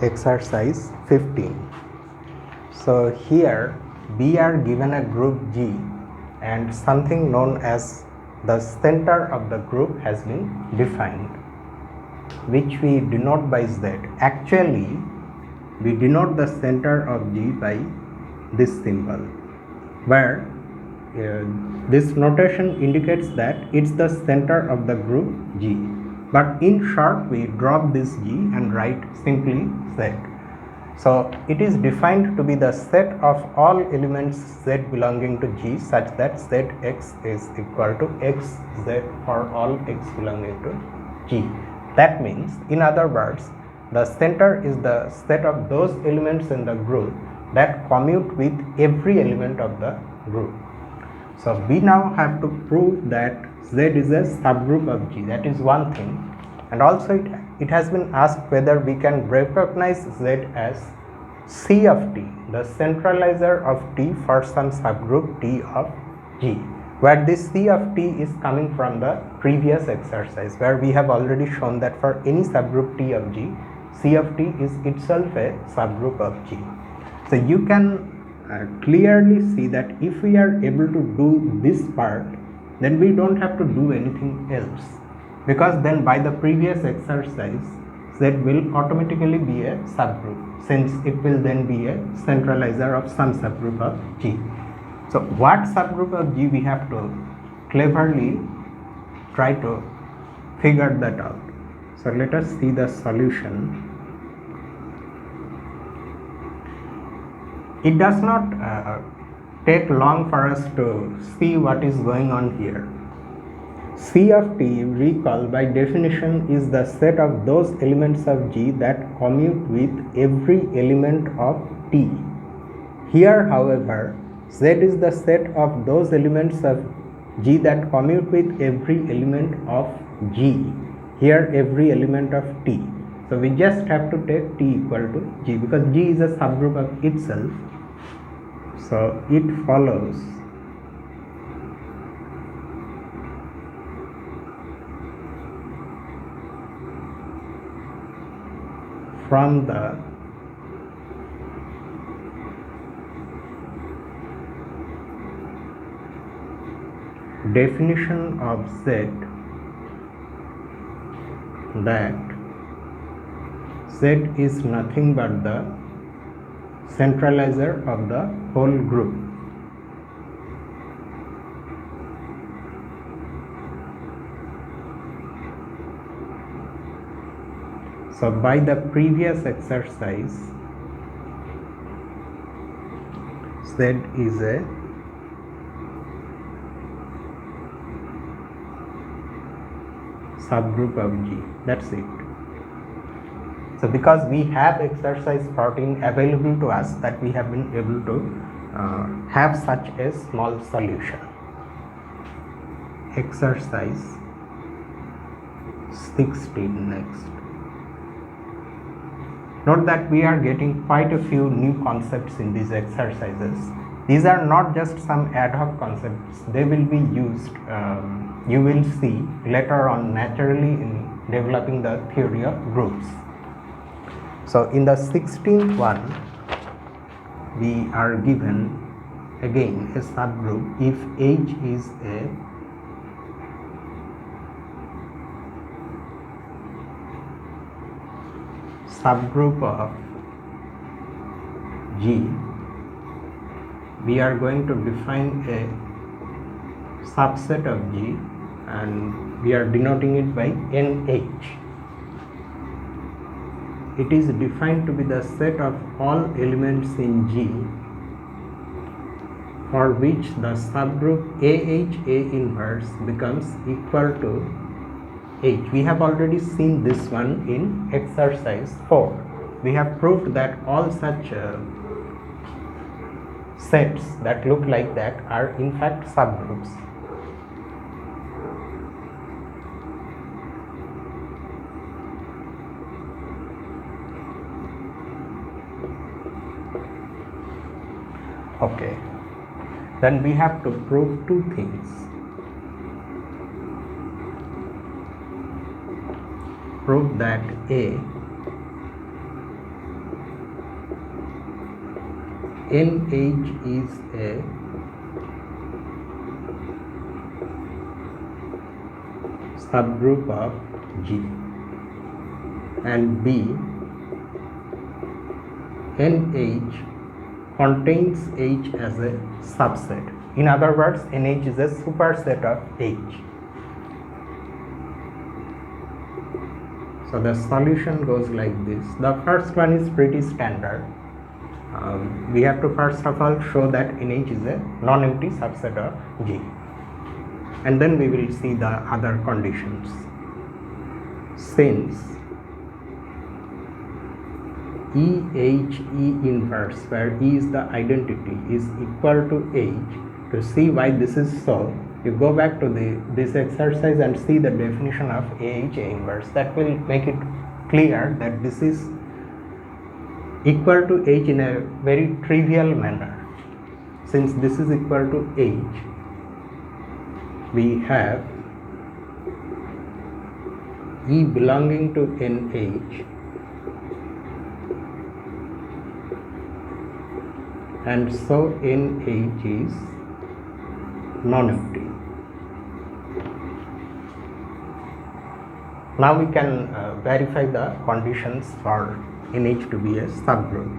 Exercise 15. So here we are given a group G and something known as the center of the group has been defined, which we denote by Z. Actually, we denote the center of G by this symbol, where this notation indicates that it's the center of the group G. But in short, we drop this G and write simply Z. So it is defined to be the set of all elements Z belonging to G such that Zx is equal to Xz for all x belonging to G. That means, in other words, the center is the set of those elements in the group that commute with every element of the group. So we now have to prove that Z is a subgroup of G. That is one thing. And also it has been asked whether we can recognize Z as C of T, the centralizer of T for some subgroup T of G, where this C of T is coming from the previous exercise, where we have already shown that for any subgroup T of G, C of T is itself a subgroup of G. So you can clearly see that if we are able to do this part, then we don't have to do anything else, because then by the previous exercise Z will automatically be a subgroup, since it will then be a centralizer of some subgroup of G. So what subgroup of G we have to cleverly try to figure that out. So let us see the solution. It does not take long for us to see what is going on here. C of T, recall, by definition is the set of those elements of G that commute with every element of T. Here, however, Z is the set of those elements of G that commute with every element of G. Here, every element of T. So we just have to take T equal to G, because G is a subgroup of itself. So it follows from the definition of Z that Z is nothing but the centralizer of the whole group. So by the previous exercise, Z is a subgroup of G. That's it. So because we have exercise 14 available to us, that we have been able to have such a small solution. Exercise 16 next. Note that we are getting quite a few new concepts in these exercises. These are not just some ad hoc concepts. They will be used, you will see later on naturally in developing the theory of groups. So in the 16th one, we are given again a subgroup if H is a subgroup of G. We are going to define a subset of G and we are denoting it by NH. It is defined to be the set of all elements in G for which the subgroup AHA inverse becomes equal to H. We have already seen this one in exercise 4. We have proved that all such sets that look like that are in fact subgroups. Okay, then we have to prove two things. Prove that A NH is a subgroup of G, and B, NH contains H as a subset. In other words, NH is a superset of H. So the solution goes like this. The first one is pretty standard. We have to first of all show that NH is a non-empty subset of G, and then we will see the other conditions. Since EH E inverse, where E is the identity, is equal to H, to see why this is so, you go back to this exercise and see the definition of AH A inverse. That will make it clear that this is equal to H in a very trivial manner. Since this is equal to H, we have E belonging to NH and so NH is non-empty. Now we can verify the conditions for NH to be a subgroup.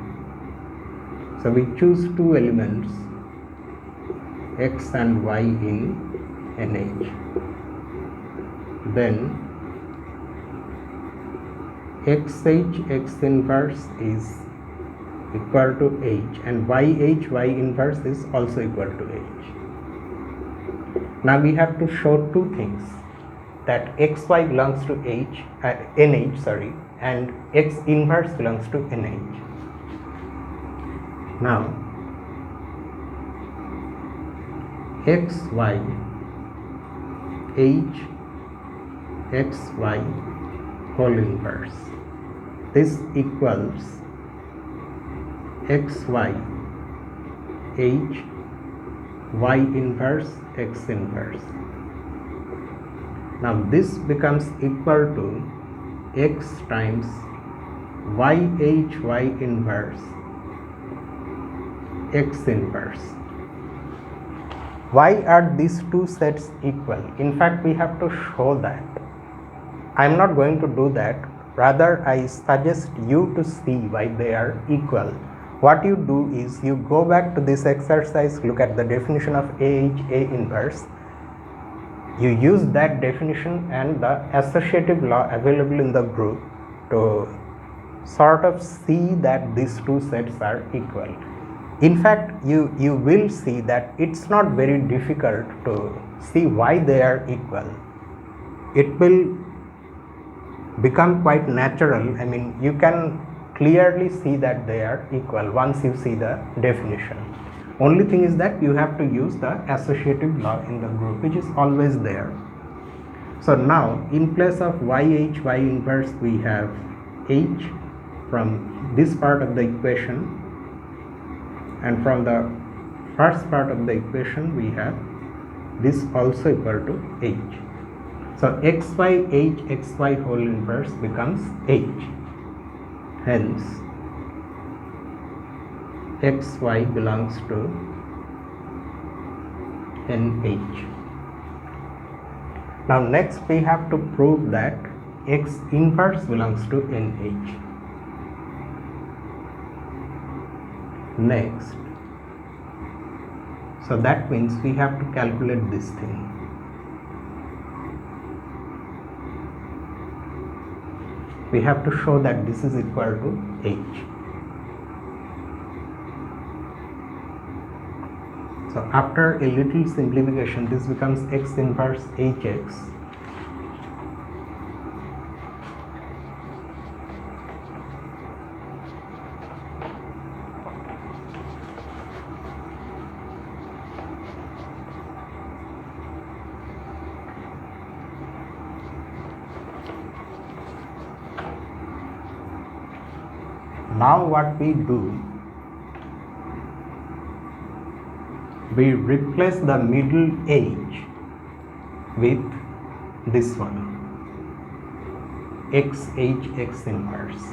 So we choose two elements, X and Y in NH. Then XH X inverse is equal to H and YH Y inverse is also equal to H. Now we have to show two things, that XY belongs to NH, and X inverse belongs to NH. Now XY H XY whole inverse, this equals XY H Y inverse X inverse. Now this becomes equal to X times YH Y inverse X inverse. Why are these two sets equal? In fact, we have to show that. I am not going to do that. Rather, I suggest you to see why they are equal. What you do is you go back to this exercise, look at the definition of AH A inverse. You use that definition and the associative law available in the group to sort of see that these two sets are equal. In fact, you will see that it's not very difficult to see why they are equal. It will become quite natural. I mean, you can clearly see that they are equal once you see the definition. Only thing is that you have to use the associative law in the group, which is always there. So now in place of YH Y inverse, we have H from this part of the equation, and from the first part of the equation we have this also equal to H. So XY H XY whole inverse becomes H. Hence XY belongs to NH. Now next we have to prove that X inverse belongs to NH. Next, so that means we have to calculate this thing. We have to show that this is equal to H. So after a little simplification, this becomes X inverse HX Now what we do, we replace the middle H with this one, XH X inverse.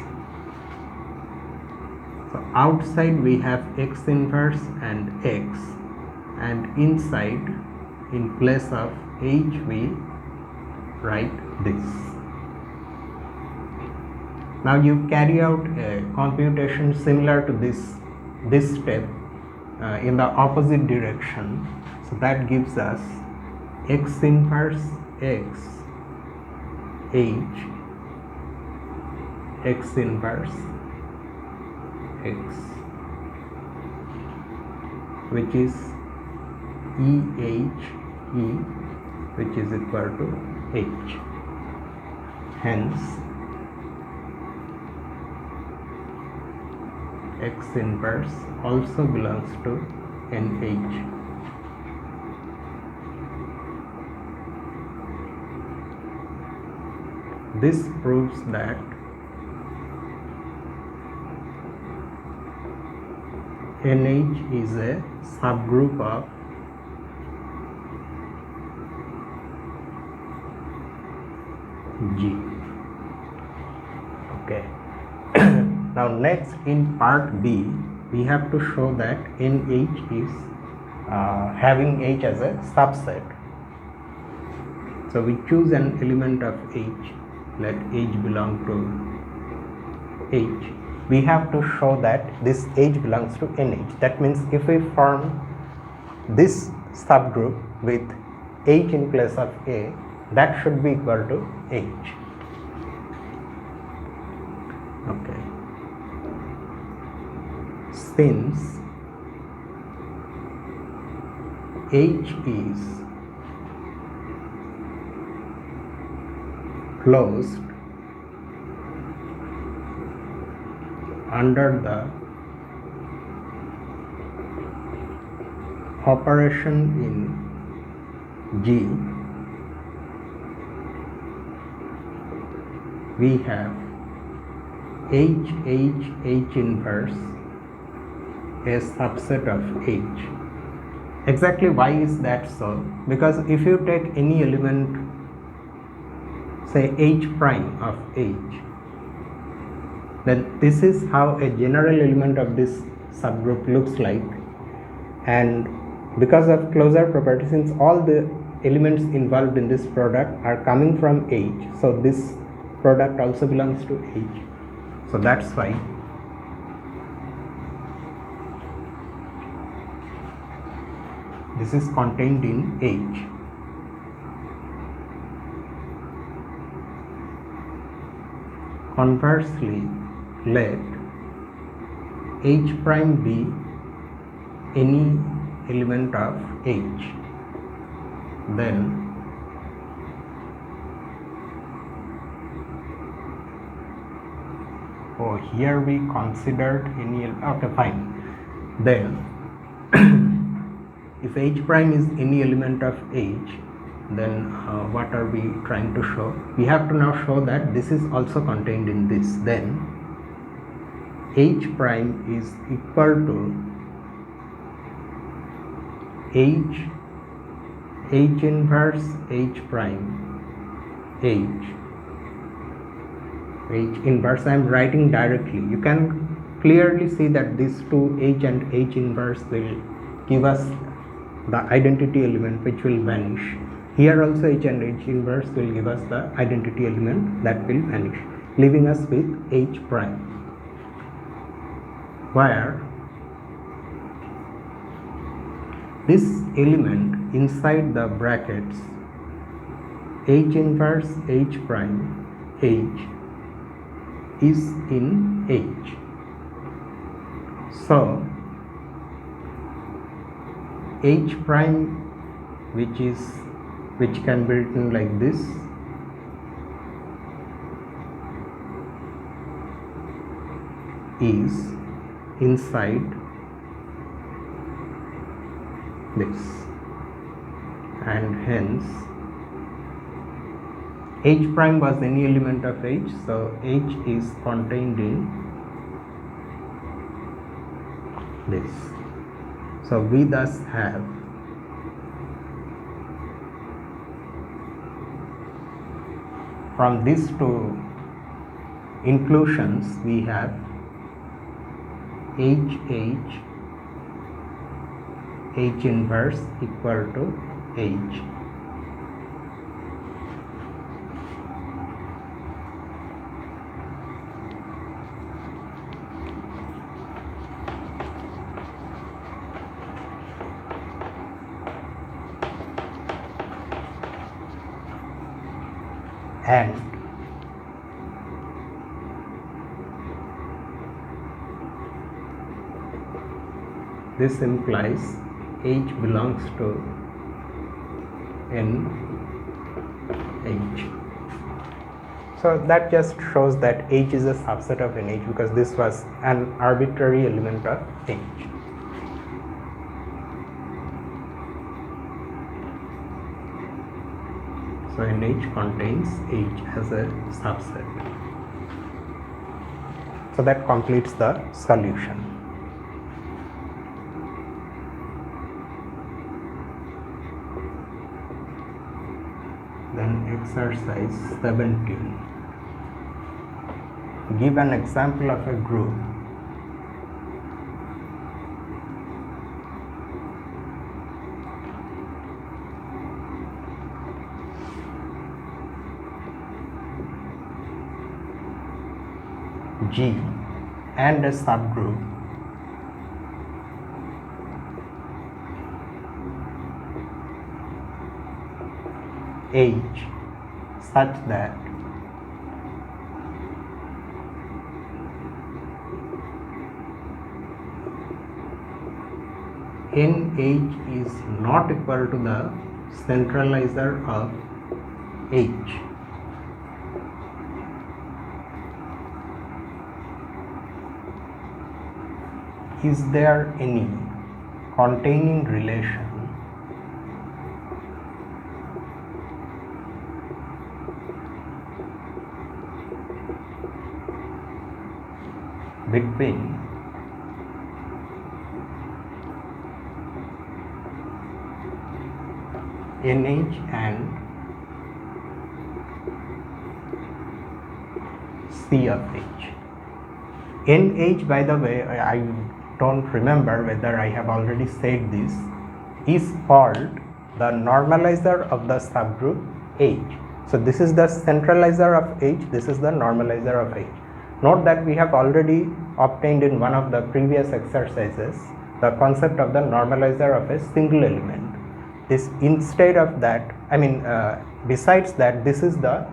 So outside we have x inverse and x, and inside in place of h we write this. Now you carry out a computation similar to this step in the opposite direction. So that gives us x inverse x h x inverse x, which is EH E, which is equal to H. Hence x inverse also belongs to NH. This proves that NH is a subgroup of G. Okay. Now next, in part B, we have to show that NH is having H as a subset. So we choose an element of H, let H belong to H. We have to show that this H belongs to NH. That means if we form this subgroup with H in place of A, that should be equal to H. Okay. Since H is closed under the operation in G, we have H inverse a subset of H. Exactly why is that so? Because if you take any element, say H prime of H, then this is how a general element of this subgroup looks like, and because of closure property, since all the elements involved in this product are coming from H, so this product also belongs to H. So that's why this is contained in H. Conversely, let H prime be any element of H, then here we considered any, okay, fine. Then if H prime is any element of H, then what are we trying to show? We have to now show that this is also contained in this. Then H prime is equal to H inverse H prime H inverse. I am writing directly. You can clearly see that these two H and H inverse will give us the identity element which will vanish. Here also H and H inverse will give us the identity element that will vanish, leaving us with H prime, where this element inside the brackets H inverse H prime H is in H. So H prime, which can be written like this, is inside this, and hence H prime was any element of H, so H is contained in this. So we thus have from these two inclusions, we have H inverse equal to H. And this implies H belongs to N H. So that just shows that H is a subset of NH because this was an arbitrary element of H. So NH contains H as a subset. So that completes the solution. Then exercise 17. Give an example of a group G and a subgroup H such that NH is not equal to the centralizer of H. Is there any containing relation between NH and C of H? NH, by the way, I don't remember whether I have already said this, is called the normalizer of the subgroup H. So this is the centralizer of H, this is the normalizer of H. Note that we have already obtained in one of the previous exercises the concept of the normalizer of a single element. This instead of that, besides that, this is the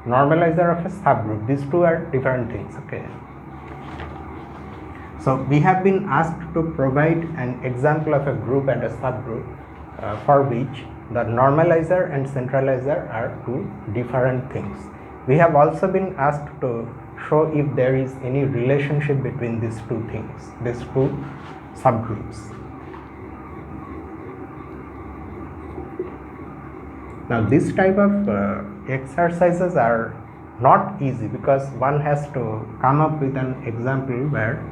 normalizer of a subgroup. These two are different things, okay. So we have been asked to provide an example of a group and a subgroup for which the normalizer and centralizer are two different things. We have also been asked to show if there is any relationship between these two things, these two subgroups. Now this type of exercises are not easy because one has to come up with an example where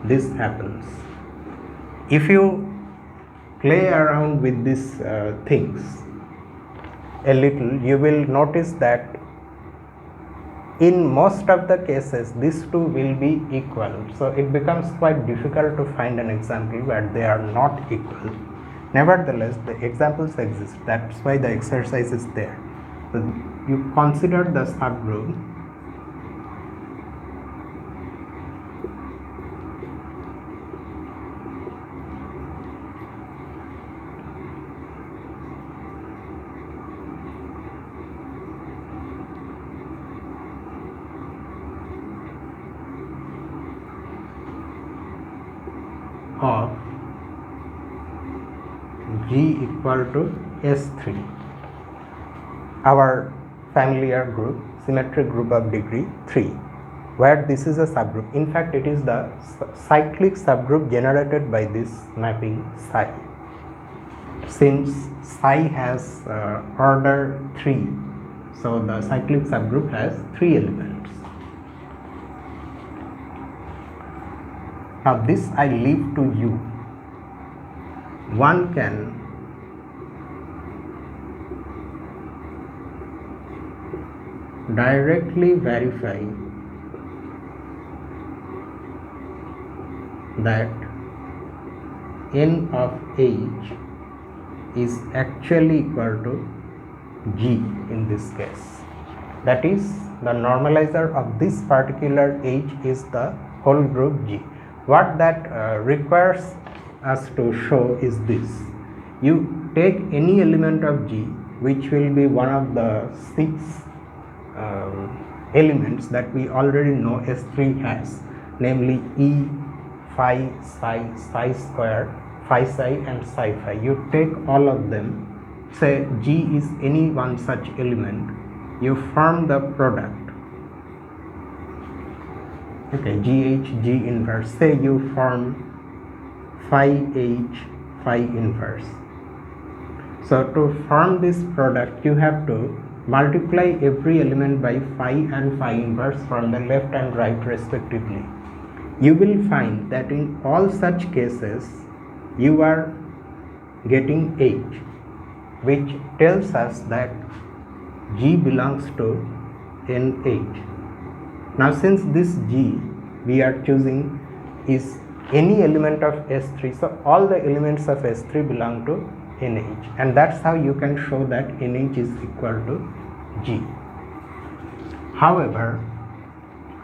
this happens. If you play around with these things a little, you will notice that in most of the cases these two will be equal. So it becomes quite difficult to find an example where they are not equal. Nevertheless, the examples exist. That's why the exercise is there. So you consider the subgroup of G equal to S3, our familiar group, symmetric group of degree 3, where this is a subgroup. In fact, it is the cyclic subgroup generated by this mapping psi. Since psi has order 3, so the cyclic subgroup has 3 elements. Now this I leave to you. One can directly verify that n of h is actually equal to g in this case. That is, the normalizer of this particular h is the whole group G. What that requires us to show is this. You take any element of G which will be one of the 6 elements that we already know S3 has, namely E, phi, psi square, phi psi and psi phi. You take all of them, say G is any one such element, you form the product. Okay, GH, G inverse. Say you form phi H, phi inverse. So to form this product, you have to multiply every element by phi and phi inverse from the left and right respectively. You will find that in all such cases, you are getting H, which tells us that G belongs to NH. Now since this G we are choosing is any element of S3, so all the elements of S3 belong to NH, and that's how you can show that NH is equal to G. However,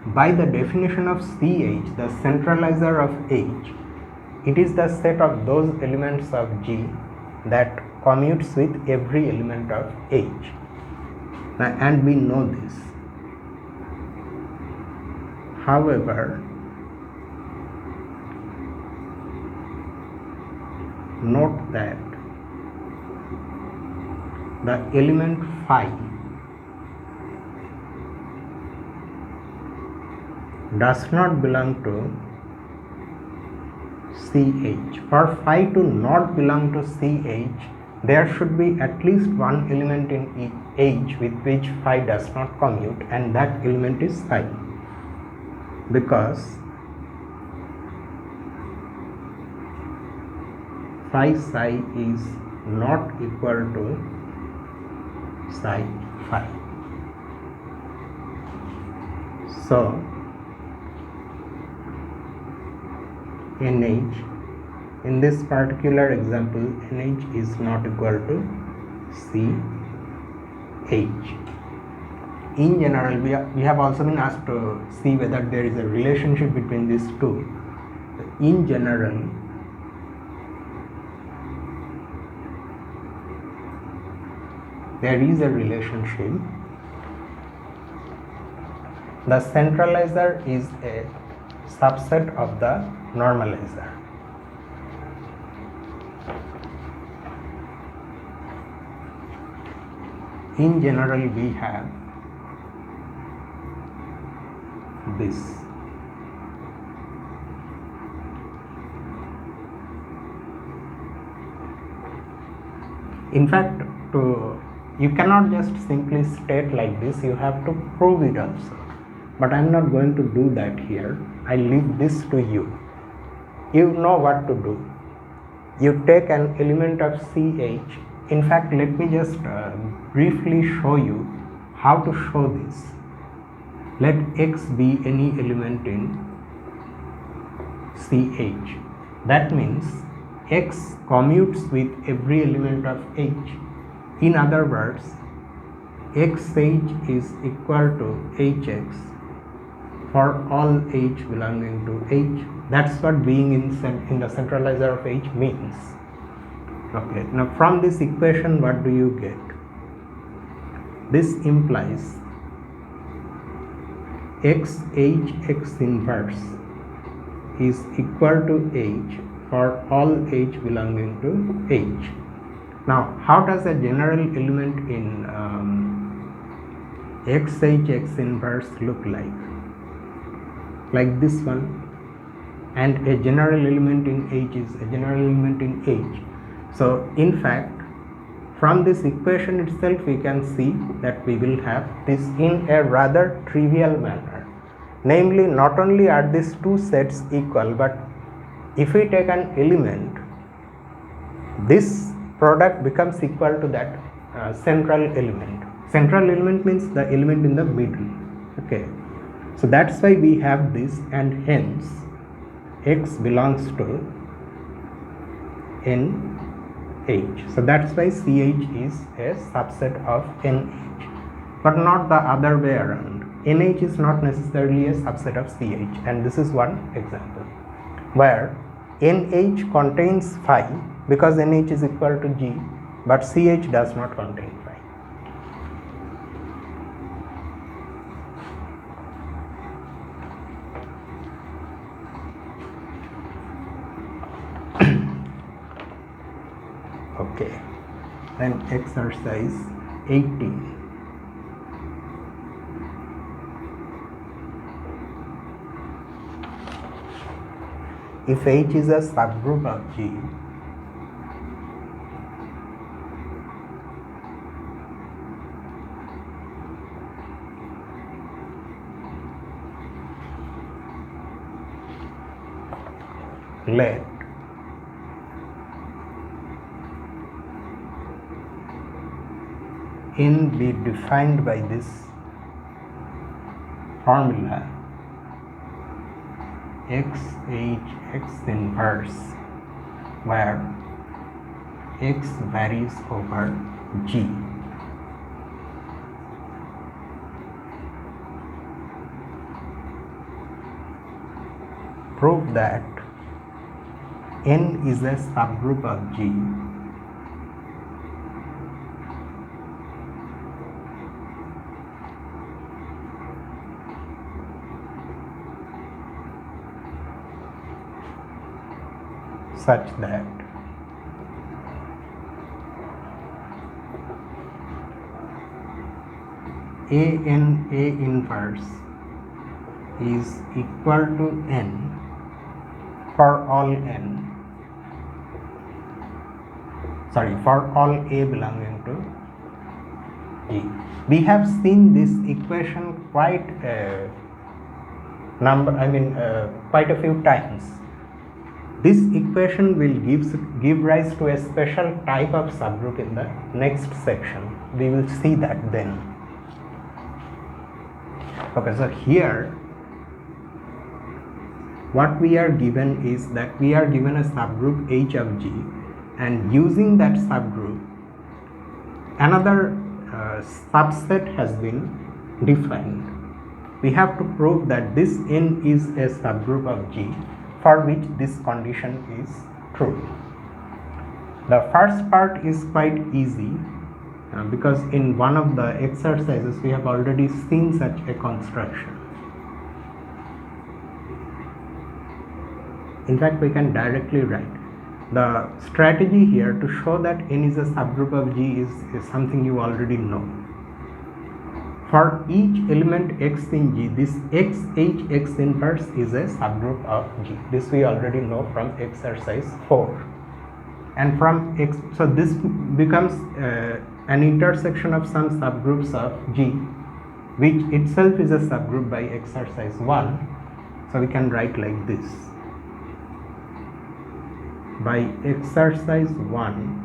by the definition of CH, the centralizer of H, it is the set of those elements of G that commutes with every element of H. Now, and we know this. However, note that the element phi does not belong to CH. For phi to not belong to CH, there should be at least one element in H with which phi does not commute, and that element is psi, because phi psi is not equal to psi phi. So NH, in this particular example, NH is not equal to CH. In general, we have also been asked to see whether there is a relationship between these two. In general, there is a relationship. The centralizer is a subset of the normalizer. In general, we have this. In fact, you cannot just simply state like this, you have to prove it also. But I am not going to do that here. I leave this to you. You know what to do. You take an element of CH. In fact, let me just briefly show you how to show this. Let X be any element in CH. That means X commutes with every element of H. In other words, XH is equal to HX for all H belonging to H. That's what being in the centralizer of H means. Okay, now from this equation, what do you get? This implies XH inverse is equal to H for all H belonging to H. Now, how does a general element in XH inverse look like? Like this one. And a general element in H is a general element in H. So in fact, from this equation itself we can see that we will have this in a rather trivial manner. Namely, not only are these two sets equal, but if we take an element, this product becomes equal to that central element. Central element means the element in the middle. Okay, so that's why we have this, and hence X belongs to NH. So that's why CH is a subset of NH, but not the other way around. NH is not necessarily a subset of CH, and this is one example where NH contains phi because NH is equal to G, but CH does not contain phi. Okay, then exercise 18. If H is a subgroup of G, let N be defined by this formula X inverse, where X varies over G. Prove that N is a subgroup of G such that A inverse is equal to N for all A belonging to G. We have seen this equation quite a few times. This equation will give rise to a special type of subgroup in the next section. We will see that then. Okay, so here what we are given is that we are given a subgroup H of G, and using that subgroup another subset has been defined. We have to prove that this N is a subgroup of G for which this condition is true. The first part is quite easy because in one of the exercises we have already seen such a construction. In fact, we can directly write. The strategy here to show that N is a subgroup of G is something you already know. For each element X in G, this X inverse is a subgroup of G. This we already know from exercise 4. And from X, so this becomes an intersection of some subgroups of G, which itself is a subgroup by exercise 1. So we can write like this. By exercise 1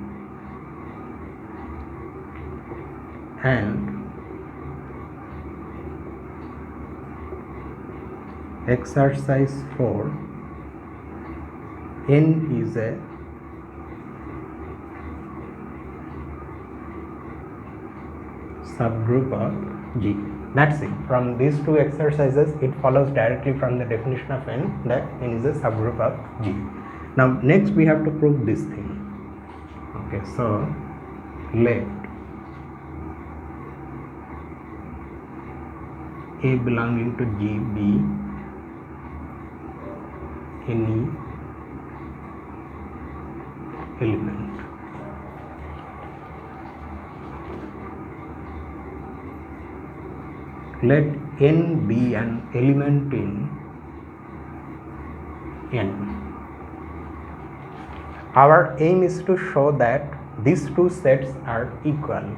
and exercise 4, N is a subgroup of G. That's it. From these two exercises, it follows directly from the definition of N that N is a subgroup of G. Now next we have to prove this thing. Okay, so let A belonging to G be any element. Let N be an element in N. Our aim is to show that these two sets are equal.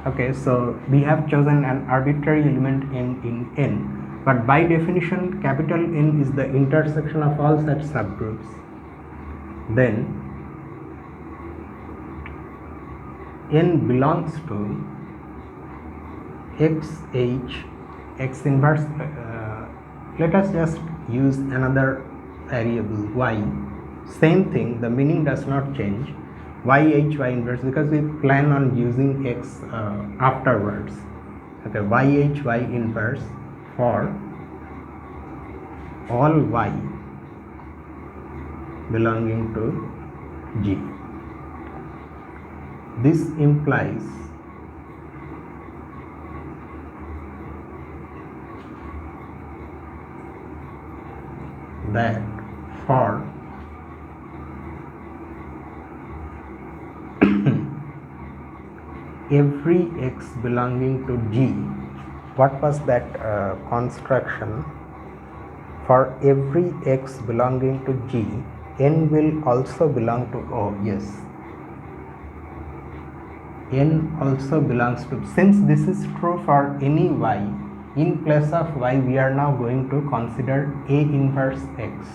Okay, so we have chosen an arbitrary element in N, but by definition capital N is the intersection of all such subgroups. Then N belongs to XH, X inverse. Let us just use another variable y, same thing, the meaning does not change, yh y inverse, because we plan on using x afterwards. Okay, yh y inverse for all y belonging to G. This implies that for every x belonging to G, what was that construction? For every x belonging to G, n will also belong to O. Yes, n also belongs to, since this is true for any y, in place of y we are now going to consider A inverse x.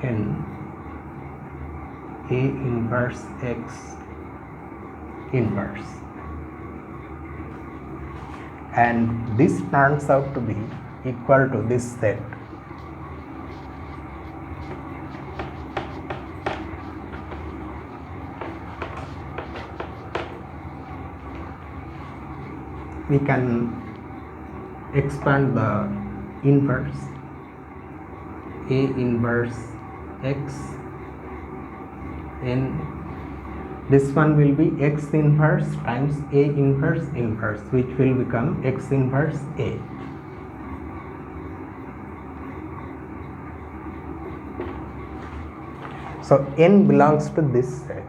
N A inverse x inverse, and this turns out to be equal to this set. We can expand the inverse, A inverse x n, this one will be x inverse times A inverse inverse, which will become x inverse A. So n belongs to this set.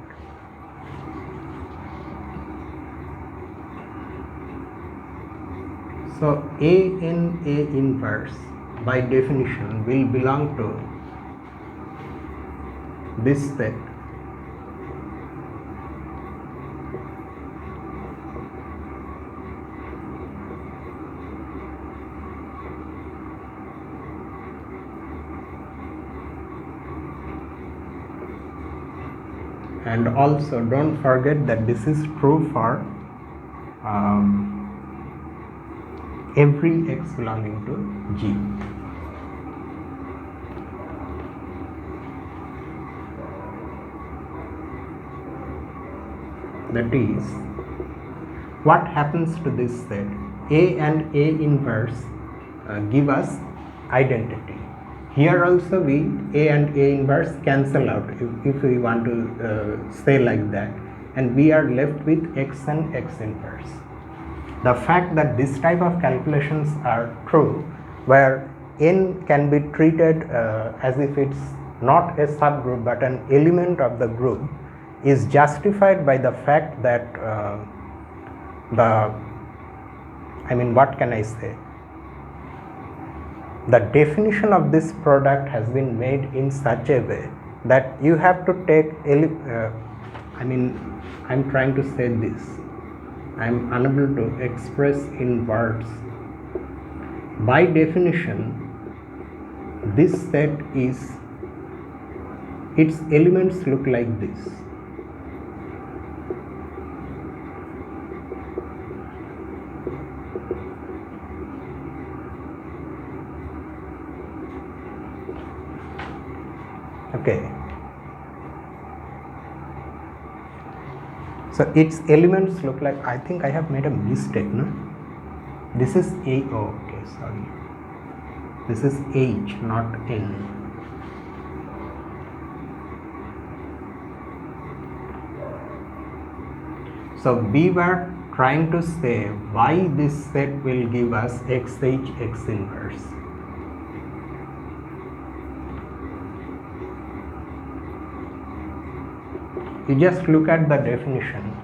So A inverse by definition will belong to this set, and also don't forget that this is true for every x belonging to G. That is, what happens to this set? A and A inverse give us identity. Here also we A and A inverse cancel out, if we want to say like that, and we are left with x and x inverse. The fact that this type of calculations are true, where n can be treated as if it's not a subgroup but an element of the group, is justified by the fact that what can I say? The definition of this product has been made in such a way that you have to take, I'm trying to say this, I'm unable to express in words. By definition, this set is, its elements look like this. Okay, so its elements look like, I think I have made a mistake, no? This is A, oh, okay, sorry. This is H, not N. So we were trying to say why this set will give us XH X inverse. You just look at the definition.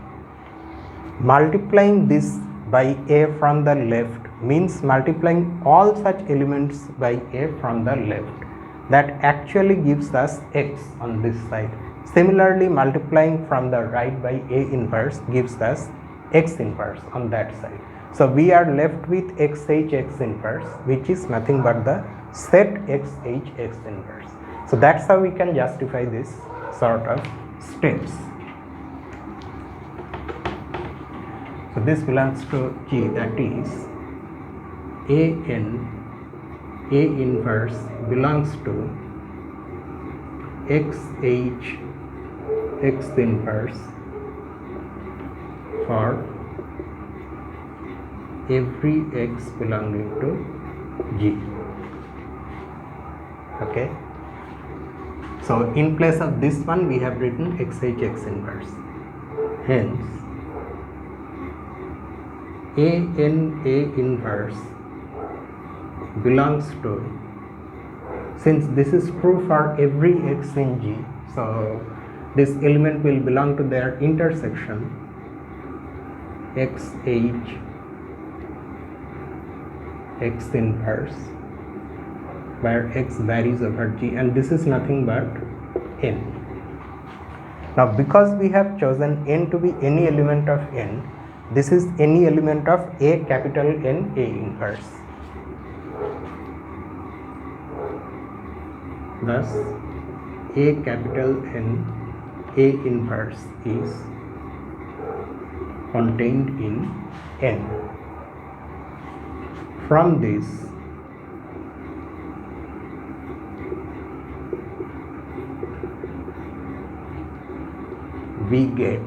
Multiplying this by A from the left means multiplying all such elements by A from the left. That actually gives us X on this side. Similarly, multiplying from the right by A inverse gives us X inverse on that side. So we are left with XH X inverse, which is nothing but the set XH X inverse. So that's how we can justify this sort of steps. So this belongs to G, that is A inverse belongs to XH X inverse for every X belonging to G. Okay. So in place of this one we have written XH X inverse. Hence A inverse belongs to, since this is true for every X in G, so this element will belong to their intersection XH X inverse, where X varies over G, and this is nothing but N. Now because we have chosen N to be any element of N, this is any element of A capital N A inverse. Thus A capital N A inverse is contained in N. From this we get